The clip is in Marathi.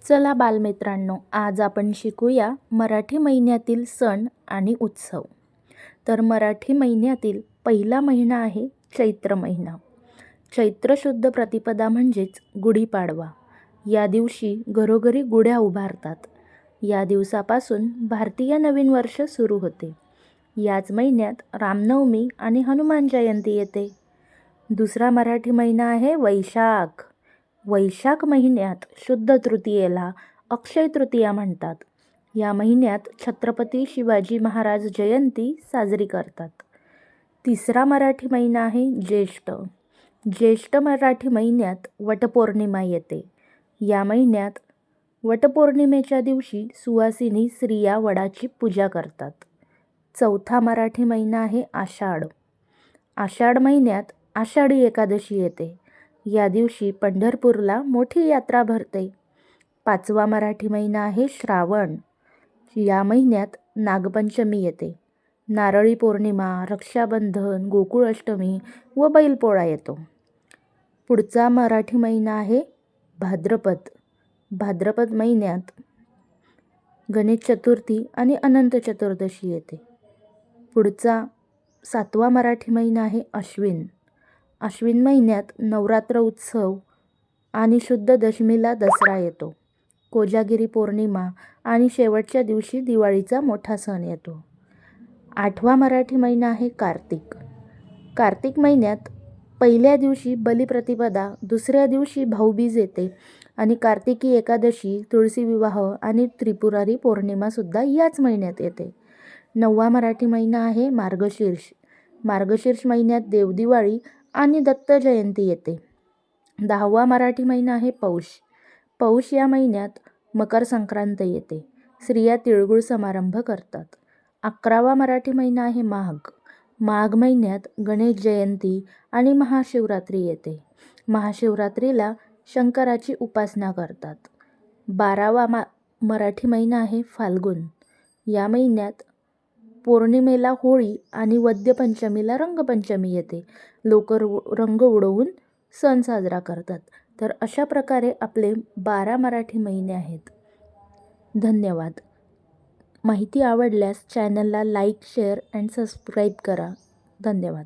चला बालमित्रांनो, आज आपण शिकूया मराठी महिन्यातील सण आणि उत्सव. तर मराठी महिन्यातील पहिला महिना आहे चैत्र महिना. चैत्र शुद्ध प्रतिपदा म्हणजेच गुढीपाडवा. या दिवशी घरोघरी गुढ्या उभारतात. या दिवसापासून भारतीय नवीन वर्ष सुरू होते. याच महिन्यात रामनवमी आणि हनुमान जयंती येते. दुसरा मराठी महिना आहे वैशाख. वैशाख महिन्यात शुद्ध तृतीयेला अक्षय तृतीया म्हणतात. या महिन्यात छत्रपती शिवाजी महाराज जयंती साजरी करतात. तिसरा मराठी महिना आहे ज्येष्ठ. ज्येष्ठ मराठी महिन्यात वटपौर्णिमा येते. या महिन्यात वटपौर्णिमेच्या दिवशी सुवासिनी स्त्रिया वडाची पूजा करतात. चौथा मराठी महिना आहे आषाढ. आषाढ महिन्यात आषाढी एकादशी येते. या दिवशी पंढरपूरला मोठी यात्रा भरते. पाचवा मराठी महिना आहे श्रावण. या महिन्यात नागपंचमी येते. नारळी पौर्णिमा, रक्षाबंधन, गोकुळाष्टमी व बैलपोळा येतो. पुढचा मराठी महिना आहे भाद्रपद. भाद्रपद महिन्यात गणेश चतुर्थी आणि अनंत चतुर्दशी येते. पुढचा सातवा मराठी महिना आहे अश्विन. अश्विन महिन्यात नवरात्र उत्सव आणि शुद्ध दशमीला दसरा येतो. कोजागिरी पौर्णिमा आणि शेवटच्या दिवशी दिवाळीचा मोठा सण येतो. आठवा मराठी महिना आहे कार्तिक. कार्तिक महिन्यात पहिल्या दिवशी बलिप्रतिपदा, दुसऱ्या दिवशी भाऊबीज येते आणि कार्तिकी एकादशी, तुळशी विवाह आणि त्रिपुरारी पौर्णिमासुद्धा याच महिन्यात येते. नववा मराठी महिना आहे मार्गशीर्ष. मार्गशीर्ष महिन्यात देवदिवाळी आणि दत्त जयंती येते. 10वा मराठी महिना आहे पौष. पौष या महिन्यात मकर संक्रांत येते. स्त्रिया तिळगुळ समारंभ करतात. 11वा मराठी महिना आहे माघ. माघ महिन्यात गणेश जयंती आणि महाशिवरात्री येते. महाशिवरात्रीला शंकराची उपासना करतात. 12वा मराठी महिना आहे फाल्गुन. या महिन्यात पौर्णिमेला होळी आणि वद्यपंचमीला रंगपंचमी येते. लोक रंग उडवून सण साजरा करतात. तर अशा प्रकारे आपले 12 मराठी महिने आहेत. धन्यवाद. माहिती आवडल्यास चॅनलला लाईक, शेअर अँड सबस्क्राईब करा. धन्यवाद.